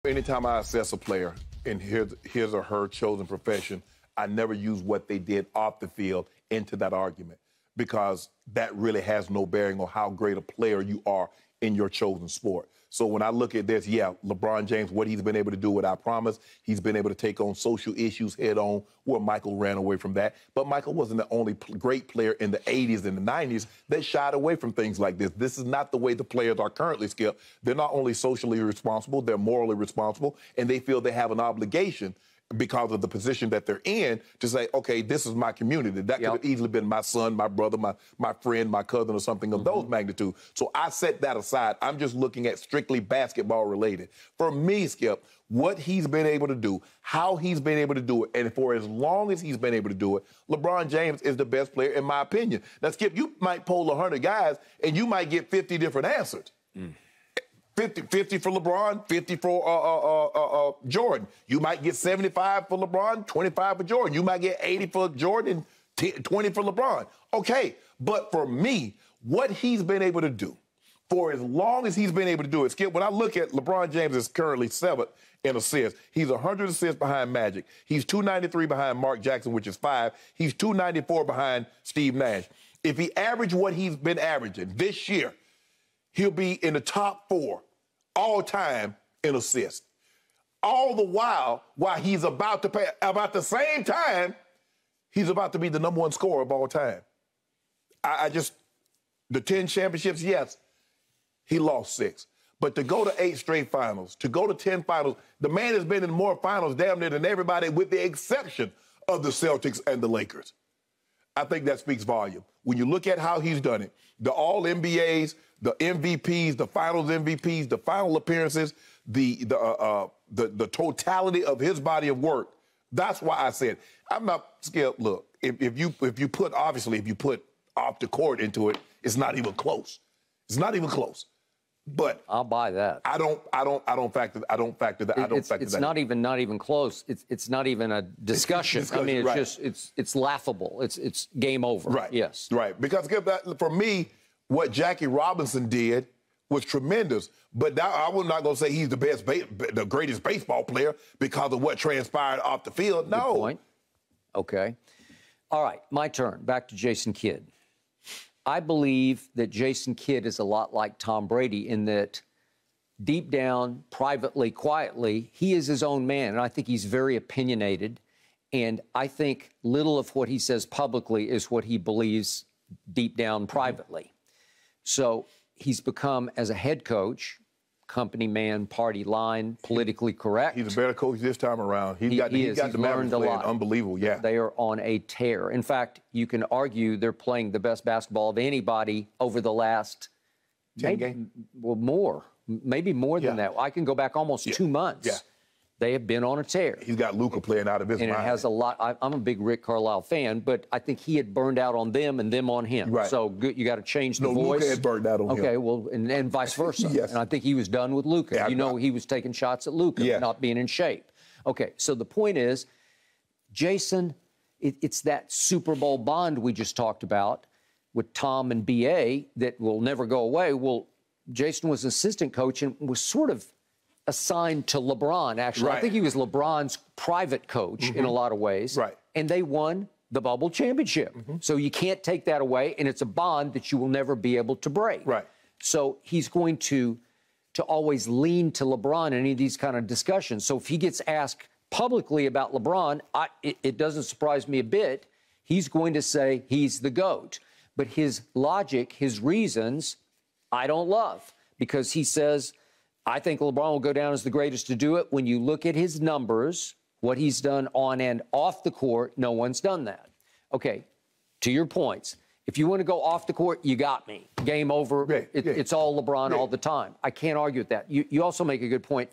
Anytime I assess a player in his or her chosen profession, I never use what they did off the field into that argument, because that really has no bearing on how great a player you are in your chosen sport. So when I look at this, yeah, LeBron James, what he's been able to do with I Promise, he's been able to take on social issues head on, where Michael ran away from that. But Michael wasn't the only great player in the 80s and the 90s that shied away from things like this. This is not the way the players are currently, Skip. They're not only socially responsible, they're morally responsible, and they feel they have an obligation because of the position that they're in to say, okay, this is my community. That could have easily been my son, my brother, my friend, my cousin, or something of those magnitude. So I set that aside. I'm just looking at strictly basketball related. For me, Skip, what he's been able to do, how he's been able to do it, and for as long as he's been able to do it, LeBron James is the best player in my opinion. Now, Skip, you might poll 100 guys, and you might get 50 different answers. 50 for LeBron, 50 for Jordan. You might get 75 for LeBron, 25 for Jordan. You might get 80 for Jordan, 20 for LeBron. Okay, but for me, what he's been able to do, for as long as he's been able to do it, Skip, when I look at LeBron James is currently 7th in assists. He's 100 assists behind Magic. He's 293 behind Mark Jackson, which is 5. He's 294 behind Steve Nash. If he averaged what he's been averaging this year, he'll be in the top 4 all time in assists. All the while he's about the same time, he's about to be the #1 scorer of all time. The 10 championships, yes, he lost 6. But to go to 8 straight finals, to go to 10 finals, the man has been in more finals damn near than everybody with the exception of the Celtics and the Lakers. I think that speaks volume. When you look at how he's done it, the All-NBAs, the MVPs, the Finals MVPs, the final appearances, the totality of his body of work. That's why I said I'm not scared. Look, if you put off the court into it, it's not even close. It's not even close. But I'll buy that. I don't factor that. It's not even close. It's not even a discussion. I mean, it's laughable. It's game over. Right. Yes. Right. Because for me, what Jackie Robinson did was tremendous. But now I'm not going to say he's the greatest baseball player because of what transpired off the field. No. Good point. Okay. All right. My turn. Back to Jason Kidd. I believe that Jason Kidd is a lot like Tom Brady in that deep down, privately, quietly, he is his own man. And I think he's very opinionated. And I think little of what he says publicly is what he believes deep down privately. So he's become, as a head coach, company man, party line, politically correct. He's a better coach this time around. He's got the Mavericks playing unbelievable, yeah. They are on a tear. In fact, you can argue they're playing the best basketball of anybody over the last 10 games? Well, more. Maybe more than that. I can go back almost 2 months. Yeah. They have been on a tear. He's got Luka playing out of his mind. And it has a lot. I'm a big Rick Carlisle fan, but I think he had burned out on them and them on him. Right. So you got to change the voice. Luka had burned out on him. Okay, well, and vice versa. Yes. And I think he was done with Luka. Yeah, he was taking shots at Luka, not being in shape. Okay, so the point is, Jason, it's that Super Bowl bond we just talked about with Tom and B.A. that will never go away. Well, Jason was assistant coach and was sort of assigned to LeBron, actually. Right. I think he was LeBron's private coach in a lot of ways. Right. And they won the bubble championship. So you can't take that away, and it's a bond that you will never be able to break. Right. So he's going to always lean to LeBron in any of these kind of discussions. So if he gets asked publicly about LeBron, it doesn't surprise me a bit. He's going to say he's the GOAT. But his logic, his reasons, I don't love, because he says, I think LeBron will go down as the greatest to do it. When you look at his numbers, what he's done on and off the court, no one's done that. Okay, to your points, if you want to go off the court, you got me. Game over. It's all LeBron all the time. I can't argue with that. You also make a good point.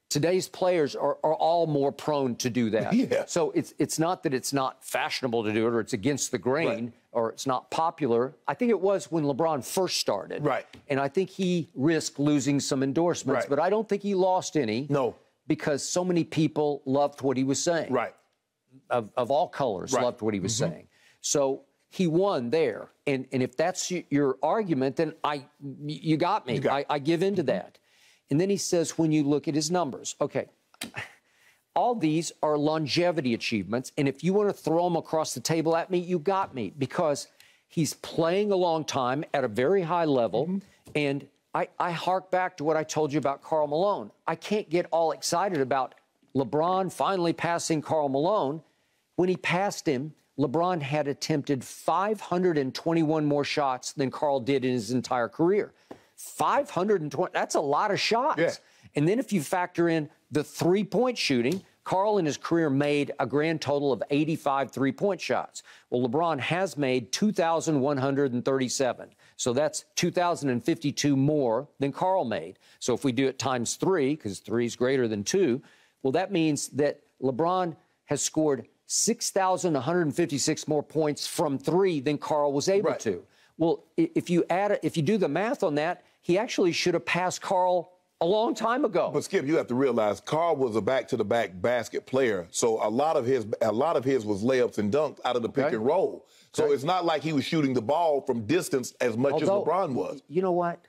Today's players are all more prone to do that. Yeah. So it's not that it's not fashionable to do it or it's against the grain or it's not popular. I think it was when LeBron first started. Right. And I think he risked losing some endorsements, but I don't think he lost any. No. Because so many people loved what he was saying. Right. Of all colors loved what he was saying. So he won there. And if that's your argument, then you got me. I give in to that. And then he says, when you look at his numbers, okay, all these are longevity achievements. And if you want to throw them across the table at me, you got me, because he's playing a long time at a very high level. And I hark back to what I told you about Karl Malone. I can't get all excited about LeBron finally passing Karl Malone. When he passed him, LeBron had attempted 521 more shots than Karl did in his entire career. 520, that's a lot of shots. Yeah. And then if you factor in the three-point shooting, Karl in his career made a grand total of 85 three-point shots. Well, LeBron has made 2,137. So that's 2,052 more than Karl made. So if we do it times 3, because 3 is greater than 2, well, that means that LeBron has scored 6,156 more points from 3 than Karl was able to. Well, if you do the math on that, he actually should have passed Karl a long time ago. But Skip, you have to realize Karl was a back-to-the-back basket player, so a lot of his was layups and dunks out of the pick and roll. So it's not like he was shooting the ball from distance as much as LeBron was. You know what?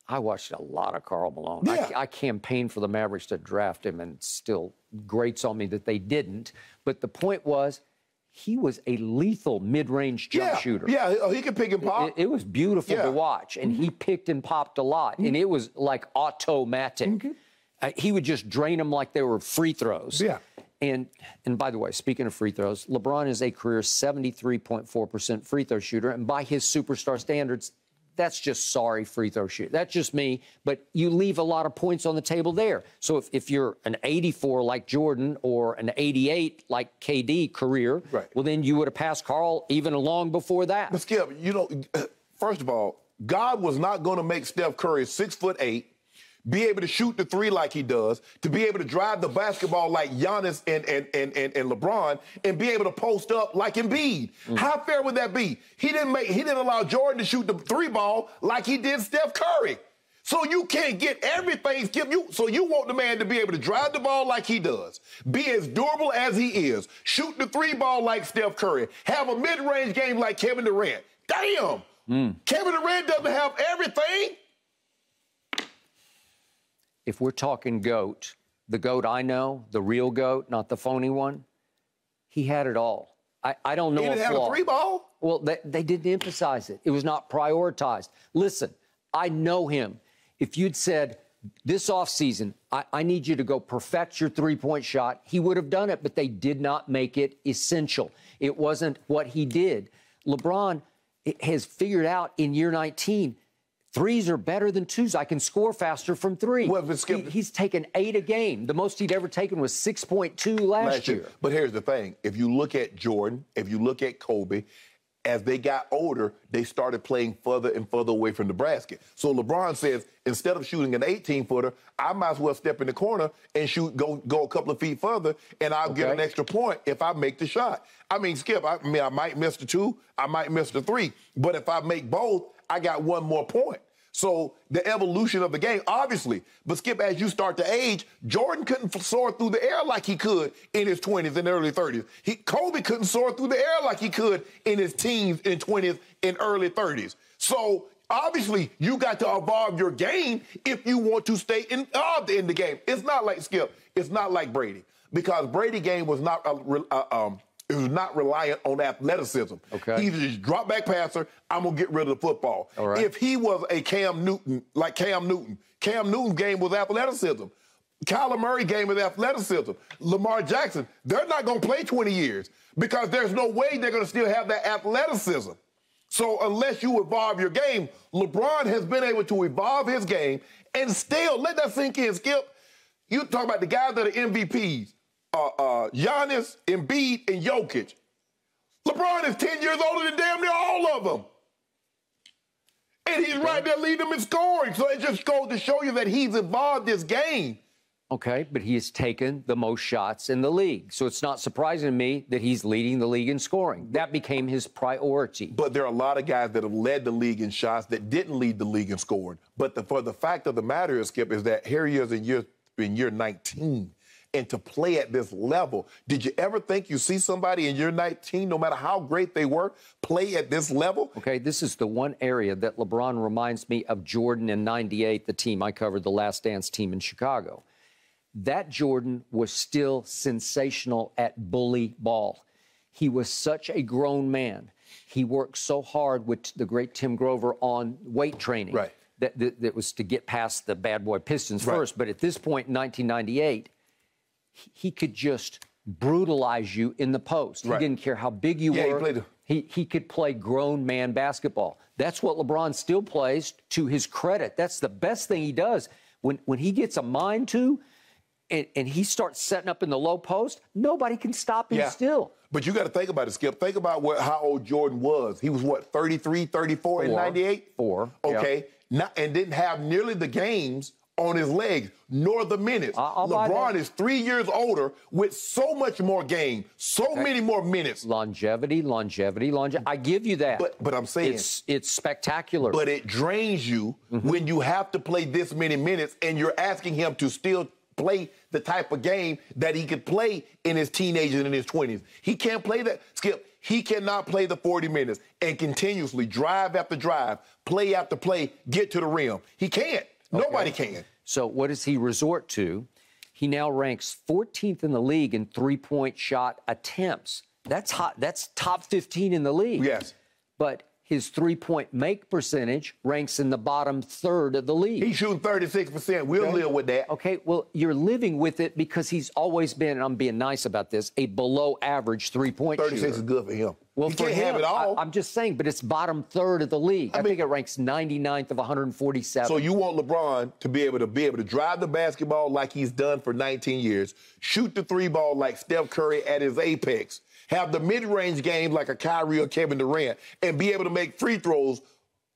I watched a lot of Karl Malone. Yeah. I campaigned for the Mavericks to draft him, and still grates on me that they didn't. But the point was, he was a lethal mid-range jump shooter. Yeah, he could pick and pop. It was beautiful to watch, and he picked and popped a lot, and it was like automatic. He would just drain them like they were free throws. Yeah. And by the way, speaking of free throws, LeBron is a career 73.4% free throw shooter, and by his superstar standards, that's just sorry free throw shooter. That's just me, but you leave a lot of points on the table there. So if you're an 84 like Jordan or an 88 like KD career, well, then you would have passed Karl even long before that. But Skip, you know, first of all, God was not going to make Steph Curry 6'8", be able to shoot the 3 like he does, to be able to drive the basketball like Giannis and LeBron, and be able to post up like Embiid. How fair would that be? He didn't allow Jordan to shoot the 3 ball like he did Steph Curry. So you can't get everything, Skip. So you want the man to be able to drive the ball like he does, be as durable as he is, shoot the 3 ball like Steph Curry, have a mid-range game like Kevin Durant. Damn! Kevin Durant doesn't have everything. If we're talking GOAT, the GOAT I know, the real GOAT, not the phony one, he had it all. I don't know He didn't have a 3 ball? Well, they didn't emphasize it. It was not prioritized. Listen, I know him. If you'd said, this offseason, I need you to go perfect your 3-point shot, he would have done it, but they did not make it essential. It wasn't what he did. LeBron has figured out in year 19, 3s are better than 2s. I can score faster from 3. Well, but Skip, he's taken 8 a game. The most he'd ever taken was 6.2 last year. But here's the thing. If you look at Jordan, if you look at Kobe, as they got older, they started playing further and further away from the basket. So LeBron says, instead of shooting an 18-footer, I might as well step in the corner and go a couple of feet further, and I'll get an extra point if I make the shot. I mean, Skip, I might miss the 2, I might miss the 3, but if I make both, I got 1 more point. So the evolution of the game, obviously. But, Skip, as you start to age, Jordan couldn't soar through the air like he could in his 20s and early 30s. Kobe couldn't soar through the air like he could in his teens and 20s and early 30s. So, obviously, you got to evolve your game if you want to stay involved in the game. It's not like, Skip, it's not like Brady. Because Brady's game was not it was not reliant on athleticism. He's just drop back passer, I'm going to get rid of the football. If he was a Cam Newton, like Cam Newton's game was athleticism. Kyler Murray's game is athleticism. Lamar Jackson, they're not going to play 20 years because there's no way they're going to still have that athleticism. So unless you evolve your game, LeBron has been able to evolve his game and still, let that sink in, Skip. You talk about the guys that are MVPs. Giannis, Embiid, and Jokic. LeBron is 10 years older than damn near all of them. And he's right there leading them in scoring. So it just goes to show you that he's evolved this game. Okay, but he has taken the most shots in the league. So it's not surprising to me that he's leading the league in scoring. That became his priority. But there are a lot of guys that have led the league in shots that didn't lead the league in scoring. But for the fact of the matter is, Skip, is that here he is in year 19. and to play at this level. Did you ever think you see somebody in your 19, no matter how great they were, play at this level? Okay, this is the one area that LeBron reminds me of Jordan in '98, the team I covered, the Last Dance team in Chicago. That Jordan was still sensational at bully ball. He was such a grown man. He worked so hard with the great Tim Grover on weight training. Right. That was to get past the bad boy Pistons first. But at this point in 1998, he could just brutalize you in the post. He didn't care how big you were. He could play grown man basketball. That's what LeBron still plays, to his credit. That's the best thing he does. When he gets a mind to, and he starts setting up in the low post, nobody can stop him still. But you got to think about it, Skip. Think about how old Jordan was. He was, what, 33, 34 in 98? Okay. And didn't have nearly the games on his legs, nor the minutes. LeBron is 3 years older with so much more game, many more minutes. Longevity. I give you that. But I'm saying it's spectacular. But it drains you when you have to play this many minutes and you're asking him to still play the type of game that he could play in his teenagers and in his 20s. He can't play that, Skip. He cannot play the 40 minutes and continuously, drive after drive, play after play, get to the rim. He can't. Nobody can. So what does he resort to? He now ranks 14th in the league in three-point shot attempts. That's hot. That's top 15 in the league. Yes. But his three-point make percentage ranks in the bottom third of the league. He's shooting 36%. We'll live with that. Okay, well, you're living with it because he's always been, and I'm being nice about this, a below-average three-point shooter. 36 is good for him. Well, he for can't him, have it all. I'm just saying, but it's bottom third of the league. I think it ranks 99th of 147. So you want LeBron to be able to drive the basketball like he's done for 19 years, shoot the three ball like Steph Curry at his apex, have the mid-range game like a Kyrie or Kevin Durant, and be able to make free throws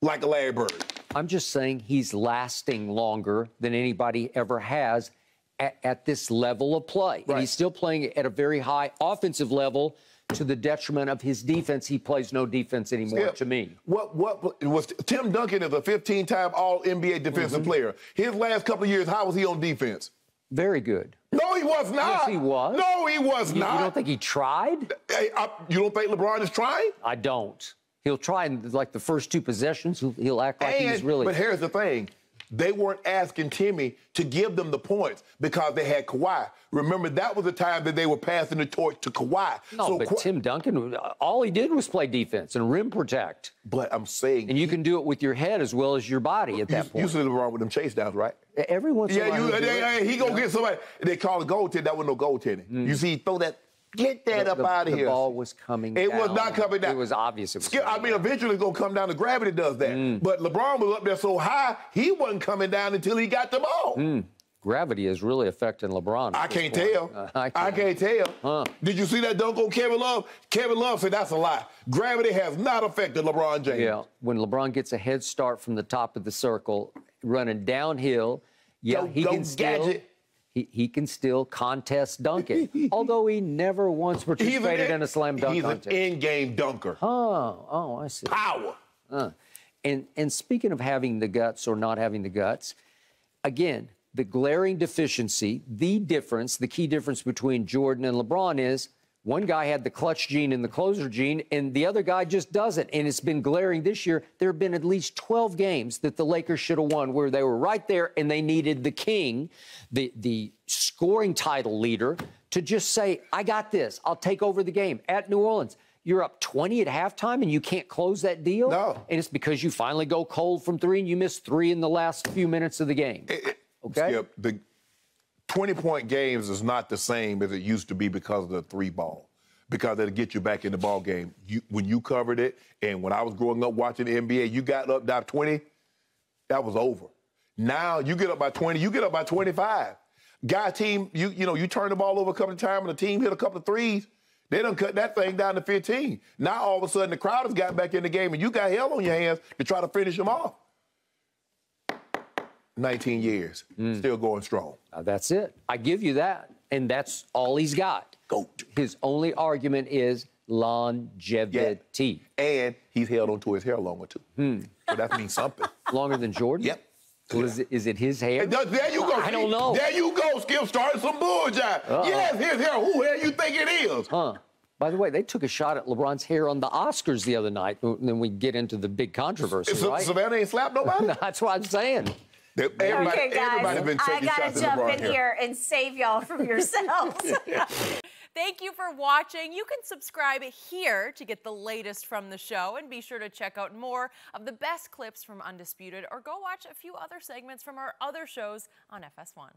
like a Larry Bird. I'm just saying he's lasting longer than anybody ever has at this level of play. And he's still playing at a very high offensive level to the detriment of his defense. He plays no defense anymore, to me. What was Tim Duncan is a 15-time All-NBA defensive player. His last couple of years, how was he on defense? Very good. No, he was not. Yes, he was. No, he was not. You don't think he tried? You don't think LeBron is trying? I don't. He'll try in, like, the first two possessions. He'll act like he's really... But here's the thing. They weren't asking Timmy to give them the points because they had Kawhi. Remember, that was the time that they were passing the torch to Kawhi. No, but Tim Duncan, all he did was play defense and rim protect. But I'm saying... And you can do it with your head as well as your body at that point. You see LeBron with them chase downs, right? Every once in a while. He gonna get somebody. They call it goaltending. That was no goaltending. You see, throw that... Get that up out of here. The ball was coming down. It was not coming down. It was obvious. Eventually it's going to come down. The gravity does that. But LeBron was up there so high, he wasn't coming down until he got the ball. Gravity is really affecting LeBron. I can't tell. I can't tell. Did you see that dunk on Kevin Love? Kevin Love said that's a lie. Gravity has not affected LeBron James. Yeah, when LeBron gets a head start from the top of the circle, running downhill, he can still... He can still contest dunk it, although he never once participated in a slam dunk contest. He's an in-game dunker. Oh, I see. Power. And speaking of having the guts or not having the guts, again, the glaring deficiency, the key difference between Jordan and LeBron is one guy had the clutch gene and the closer gene, and the other guy just doesn't. And it's been glaring this year. There have been at least 12 games that the Lakers should have won where they were right there and they needed the king, the scoring title leader, to just say, I got this. I'll take over the game. At New Orleans, you're up 20 at halftime and you can't close that deal? No. And it's because you finally go cold from three and you miss three in the last few minutes of the game. Okay? Skip, the 20-point games is not the same as it used to be because of the three ball, because it'll get you back in the ball game. When you covered it, and when I was growing up watching the NBA, you got up down 20, that was over. Now you get up by 20, you get up by 25. Team, you turn the ball over a couple of times and the team hit a couple of threes, they done cut that thing down to 15. Now all of a sudden the crowd has got back in the game and you got hell on your hands to try to finish them off. 19 years, still going strong. That's it. I give you that. And that's all he's got. GOAT. His only argument is longevity. Yeah. And he's held on to his hair longer, too. So that means something. Longer than Jordan? Yep. Well, is it his hair? There you go. I don't know. There you go, Skip, starting some bullshit. Yes, his hair. Who hair you think it is? By the way, they took a shot at LeBron's hair on the Oscars the other night. And then we get into the big controversy, right? Savannah ain't slapped nobody? That's what I'm saying. Everybody I been taking shots gotta at jump LeBron in here and save y'all from yourselves. Thank you for watching. You can subscribe here to get the latest from the show, and be sure to check out more of the best clips from Undisputed, or go watch a few other segments from our other shows on FS1.